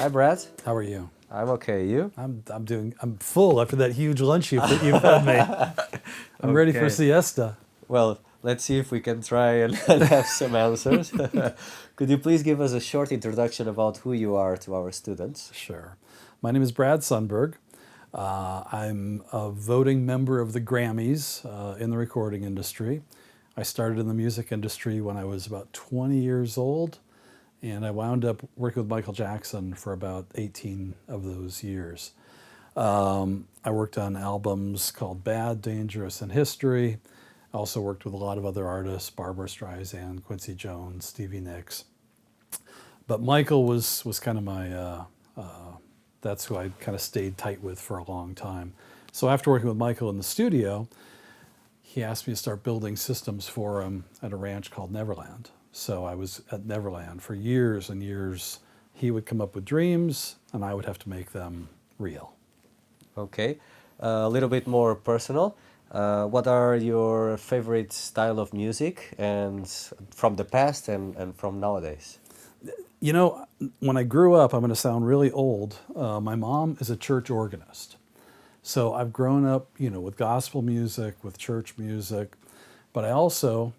Hi, Brad. How are you? I'm okay. You? I'm full after that huge lunch you've fed me. I'm ready for Okay. siesta. Well, let's see if we can try and have some answers. Could you please give us a short introduction about who you are to our students? Sure. My name is Brad Sundberg. I'm a voting member of the Grammys in the recording industry. I started in the music industry when I was about 20 years old, and I wound up working with Michael Jackson for about 18 of those years. I worked on albums called Bad, Dangerous, and History. I also worked with a lot of other artists, Barbra Streisand, Quincy Jones, Stevie Nicks. But Michael was kind of my, that's who I kind of stayed tight with for a long time. So after working with Michael in the studio, he asked me to start building systems for him at a ranch called Neverland. So I was at Neverland for years and years. He would come up with dreams, and I would have to make them real. Okay. A little bit more personal. What are your favorite style of music and from the past and from nowadays? You know, when I grew up, I'm going to sound really old. My mom is a church organist. So I've grown up, with gospel music, with church music, but I also,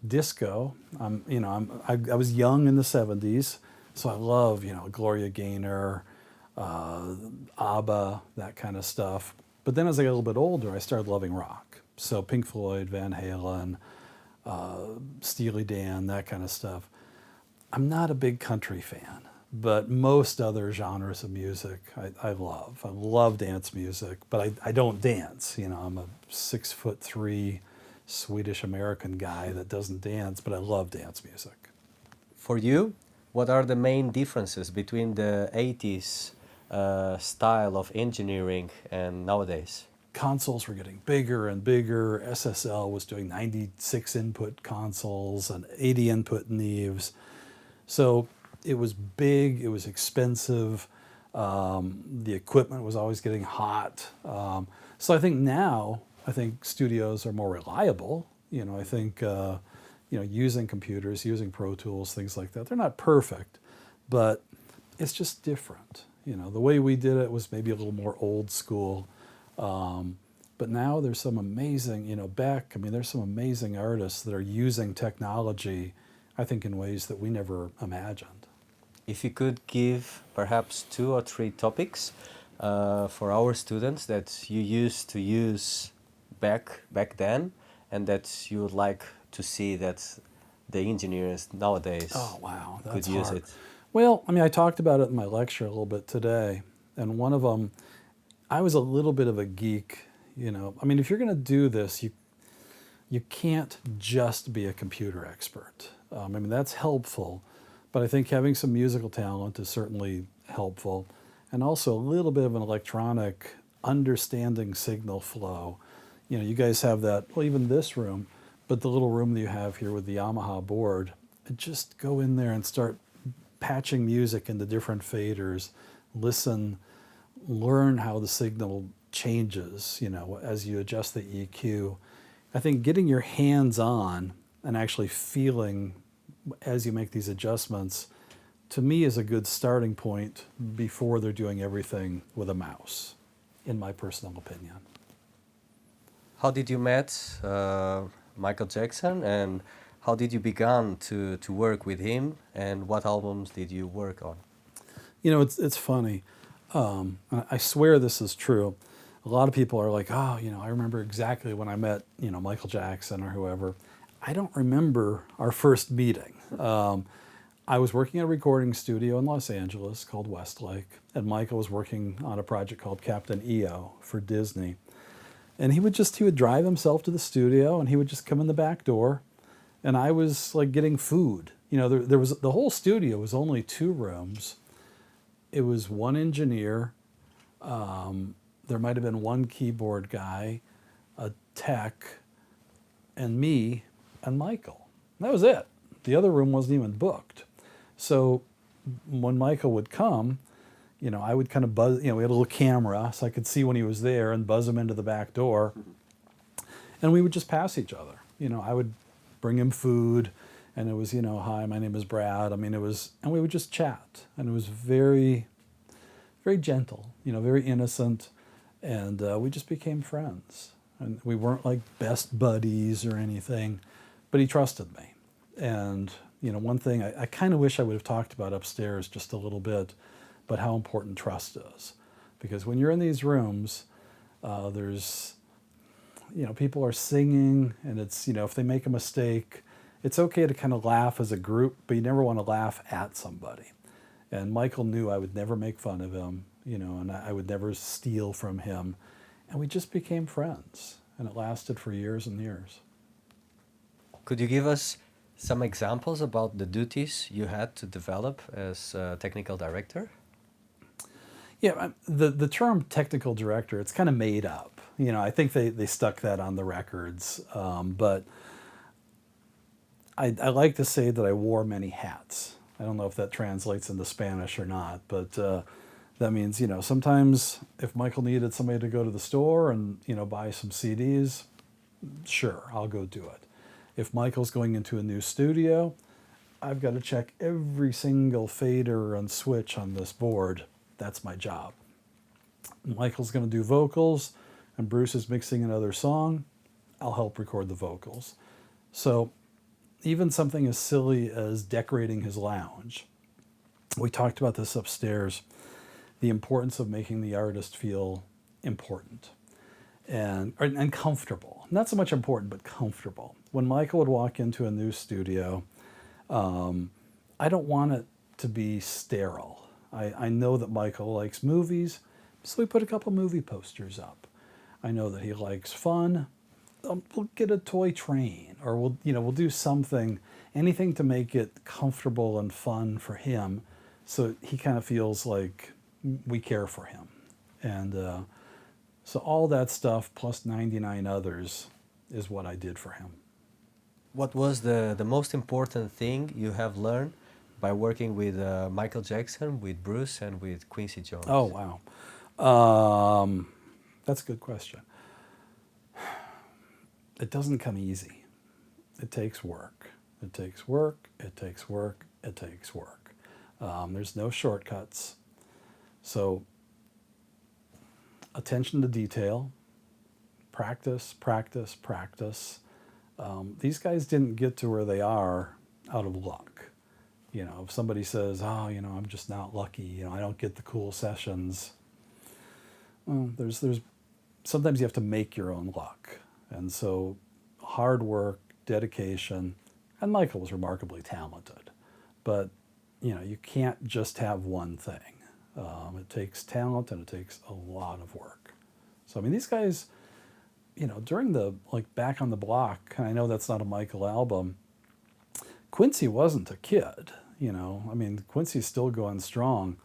disco. I was young in the 70s, so I love, Gloria Gaynor, ABBA, that kind of stuff. But then as I got a little bit older, I started loving rock. So Pink Floyd, Van Halen, Steely Dan, that kind of stuff. I'm not a big country fan, but most other genres of music I love. I love dance music, but I don't dance. I'm a 6'3" Swedish American guy that doesn't dance, but I love dance music. For you, what are the main differences between the 80s style of engineering and nowadays? Consoles were getting bigger and bigger. SSL was doing 96 input consoles and 80 input Neves. So it was big, it was expensive, the equipment was always getting hot. So I think studios are more reliable. I think, using computers, using Pro Tools, things like that, they're not perfect, but it's just different. The way we did it was maybe a little more old school. But now there's some amazing, there's some amazing artists that are using technology, I think, in ways that we never imagined. If you could give perhaps 2 or 3 topics for our students that you used to use back then and that you would like to see that the engineers nowadays could use hard. it. Well, I talked about it in my lecture a little bit today, and one of them, I was a little bit of a geek. If you're going to do this, you can't just be a computer expert. That's helpful, but I think having some musical talent is certainly helpful, and also a little bit of an electronic understanding signal flow. You guys have that, well, even this room, but the little room that you have here with the Yamaha board, just go in there and start patching music into different faders, listen, learn how the signal changes, as you adjust the EQ. I think getting your hands on and actually feeling as you make these adjustments, to me, is a good starting point before they're doing everything with a mouse, in my personal opinion. How did you met Michael Jackson, and how did you begin to work with him, and what albums did you work on? It's funny. I swear this is true. A lot of people are like, I remember exactly when I met, Michael Jackson or whoever. I don't remember our first meeting. I was working at a recording studio in Los Angeles called Westlake, and Michael was working on a project called Captain EO for Disney. And he would drive himself to the studio, and he would just come in the back door, and I was like getting food. There was, the whole studio was only 2 rooms. It was 1 engineer. There might have been 1 keyboard guy, a tech, and me and Michael. That was it. The other room wasn't even booked. So when Michael would come, I would kind of buzz, we had a little camera so I could see when he was there and buzz him into the back door. And we would just pass each other. I would bring him food, and it was, hi, my name is Brad. And we would just chat. And it was very very gentle, very innocent, and we just became friends. And we weren't like best buddies or anything, but he trusted me. And one thing I kind of wish I would have talked about upstairs just a little bit, but how important trust is. Because when you're in these rooms, there's, people are singing, and it's, if they make a mistake, it's okay to kind of laugh as a group, but you never want to laugh at somebody. And Michael knew I would never make fun of him, and I would never steal from him. And we just became friends, and it lasted for years and years. Could you give us some examples about the duties you had to develop as a technical director? Yeah, the term technical director, it's kind of made up. I think they stuck that on the records, but I like to say that I wore many hats. I don't know if that translates into Spanish or not, but that means, sometimes if Michael needed somebody to go to the store and, buy some CDs, sure, I'll go do it. If Michael's going into a new studio, I've got to check every single fader and switch on this board. That's my job. Michael's going to do vocals, and Bruce is mixing another song. I'll help record the vocals. So even something as silly as decorating his lounge. We talked about this upstairs, the importance of making the artist feel important and comfortable. Not so much important, but comfortable. When Michael would walk into a new studio, I don't want it to be sterile. I know that Michael likes movies, so we put a couple movie posters up. I know that he likes fun. We'll get a toy train, or we'll do something, anything to make it comfortable and fun for him, so he kind of feels like we care for him. And so all that stuff plus 99 others is what I did for him. What was the most important thing you have learned by working with Michael Jackson, with Bruce, and with Quincy Jones? Oh, wow. That's a good question. It doesn't come easy. It takes work. It takes work. It takes work. It takes work. There's no shortcuts. So attention to detail, practice, practice, practice. These guys didn't get to where they are out of luck. If somebody says, oh, I'm just not lucky, I don't get the cool sessions. Well, there's sometimes you have to make your own luck. And so hard work, dedication, and Michael was remarkably talented. But, you can't just have one thing. It takes talent and it takes a lot of work. So, these guys, during the, Back on the Block, and I know that's not a Michael album, Quincy wasn't a kid, Quincy's still going strong.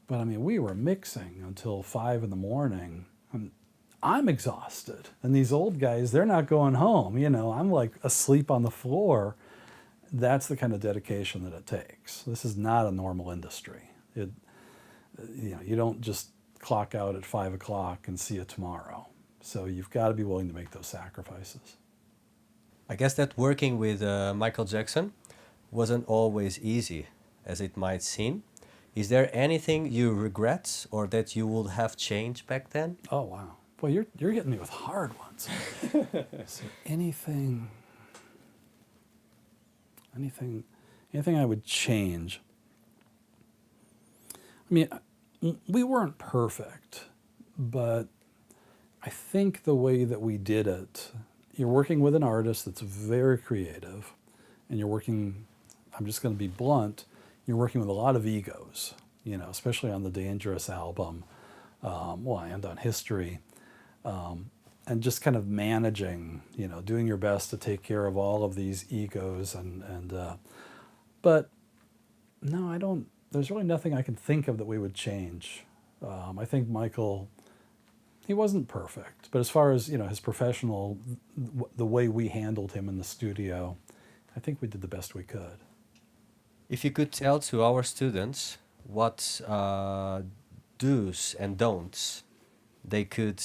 But, we were mixing until 5 a.m, and I'm exhausted. And these old guys, they're not going home, I'm asleep on the floor. That's the kind of dedication that it takes. This is not a normal industry. You don't just clock out at 5 o'clock and see you tomorrow. So you've got to be willing to make those sacrifices. I guess that working with Michael Jackson wasn't always easy, as it might seem. Is there anything you regret or that you would have changed back then? Oh, wow. Boy, you're hitting me with hard ones. So anything I would change. We weren't perfect, but I think the way that we did it, you're working with an artist that's very creative, and you're working, I'm just going to be blunt, you're working with a lot of egos, especially on the Dangerous album, and on History, and just kind of managing, doing your best to take care of all of these egos, but no, I don't. There's really nothing I can think of that we would change. I think Michael, he wasn't perfect, but as far as his professional, the way we handled him in the studio, I think we did the best we could. If you could tell to our students what do's and don'ts they could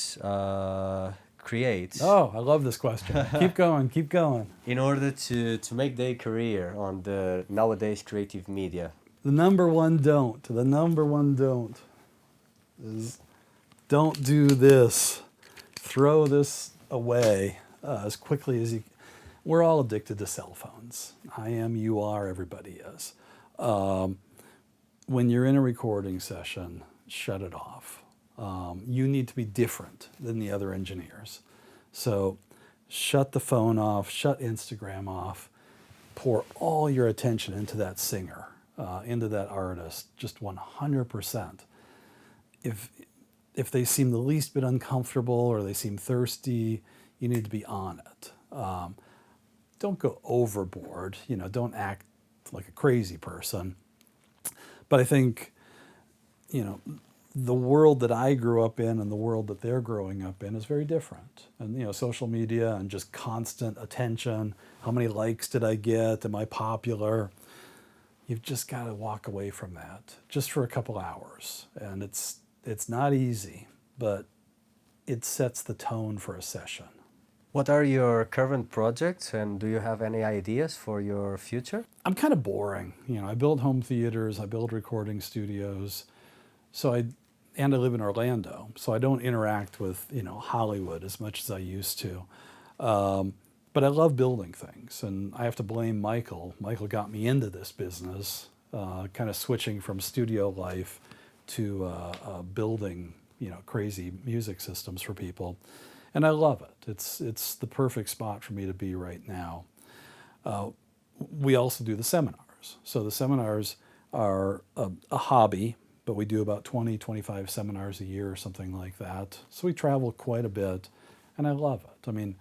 create. Oh, I love this question. Keep going, keep going. In order to make their career on the nowadays creative media. The number one don't. is don't do this. Throw this away as quickly as you. We're all addicted to cell phones. I am, you are, everybody is. When you're in a recording session, shut it off. You need to be different than the other engineers. So shut the phone off, shut Instagram off, pour all your attention into that singer, into that artist, just 100%. If they seem the least bit uncomfortable or they seem thirsty, you need to be on it. Don't go overboard, don't act like a crazy person. But I think, the world that I grew up in and the world that they're growing up in is very different. And, social media and just constant attention. How many likes did I get? Am I popular? You've just got to walk away from that just for a couple hours. And it's not easy, but it sets the tone for a session. What are your current projects, and do you have any ideas for your future? I'm kind of boring. I build home theaters, I build recording studios. I live in Orlando, so I don't interact with, Hollywood as much as I used to. But I love building things, and I have to blame Michael. Michael got me into this business, kind of switching from studio life to building, crazy music systems for people. And I love it. It's the perfect spot for me to be right now. We also do the seminars. So the seminars are a hobby, but we do about 20, 25 seminars a year or something like that. So we travel quite a bit, and I love it. I mean,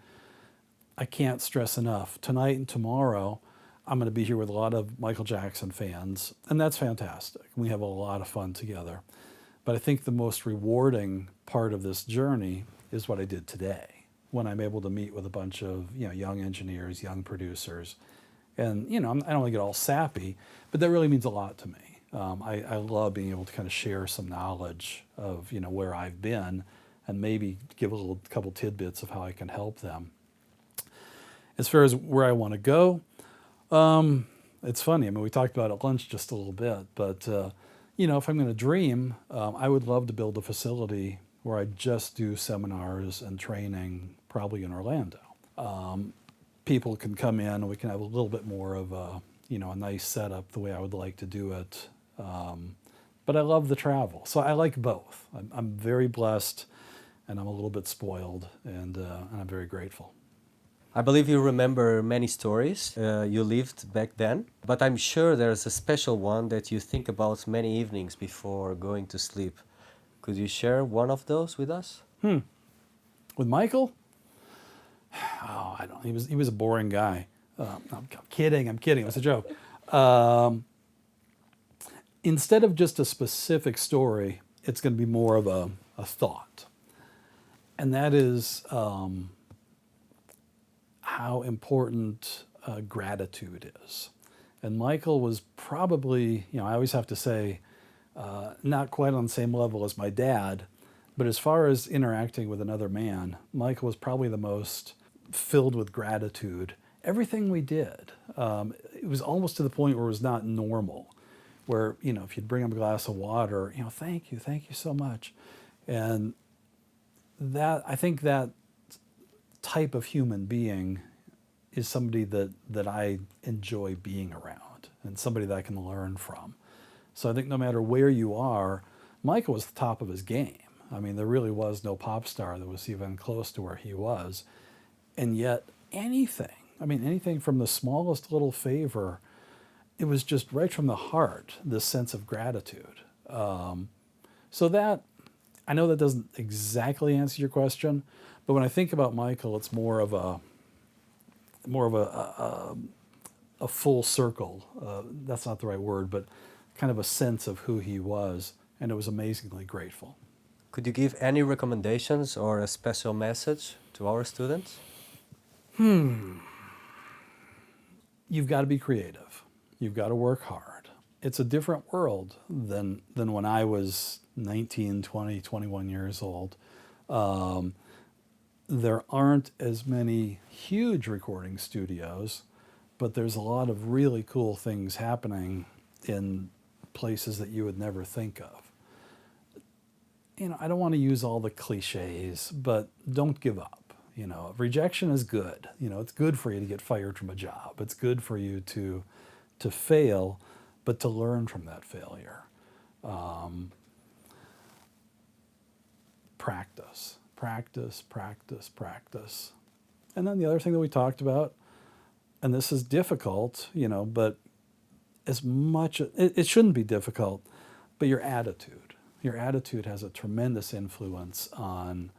I can't stress enough. Tonight and tomorrow, I'm going to be here with a lot of Michael Jackson fans, and that's fantastic. We have a lot of fun together. But I think the most rewarding part of this journey is what I did today, when I'm able to meet with a bunch of young engineers, young producers. And I don't want to get all sappy, but that really means a lot to me. I love being able to kind of share some knowledge of where I've been and maybe give a couple tidbits of how I can help them. As far as where I want to go, it's funny. I mean, we talked about it at lunch just a little bit, but if I'm going to dream, I would love to build a facility where I just do seminars and training, probably in Orlando. People can come in and we can have a little bit more of a nice setup the way I would like to do it. But I love the travel, so I like both. I'm very blessed, and I'm a little bit spoiled, and I'm very grateful. I believe you remember many stories you lived back then, but I'm sure there's a special one that you think about many evenings before going to sleep. Could you share one of those with us? With Michael? Oh, I don't. He was a boring guy. I'm kidding. It was a joke. Instead of just a specific story, it's going to be more of a thought. And that is how important gratitude is. And Michael was probably, I always have to say, not quite on the same level as my dad, but as far as interacting with another man, Michael was probably the most filled with gratitude. Everything we did, it was almost to the point where it was not normal. Where, if you'd bring him a glass of water, thank you so much. And I think that type of human being is somebody that I enjoy being around and somebody that I can learn from. So I think no matter where you are, Michael was the top of his game. I mean, there really was no pop star that was even close to where he was. And yet anything from the smallest little favor, it was just right from the heart, this sense of gratitude. So that, I know that doesn't exactly answer your question, but when I think about Michael, it's more of a full circle. That's not the right word, but kind of a sense of who he was, and it was amazingly grateful. Could you give any recommendations or a special message to our students? You've got to be creative. You've got to work hard. It's a different world than when I was 19, 20, 21 years old. There aren't as many huge recording studios, but there's a lot of really cool things happening in places that you would never think of. I don't want to use all the cliches, but don't give up. Rejection is good. It's good for you to get fired from a job. It's good for you to fail, but to learn from that failure. Practice, practice, practice, practice. And then the other thing that we talked about, and this is difficult, but as much, it shouldn't be difficult, but your attitude. Your attitude has a tremendous influence on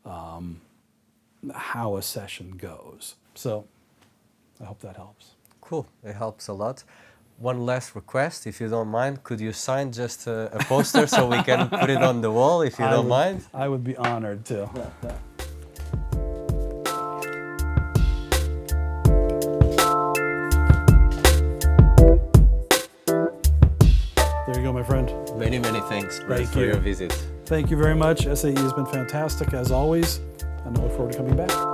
how a session goes. So I hope that helps. Cool, it helps a lot. One last request, if you don't mind, could you sign just a poster so we can put it on the wall, if you don't mind? I would be honored to. There you go, my friend. Many, many thanks, Brad, for your visit. Thank you very much. SAE has been fantastic, as always, and I look forward to coming back.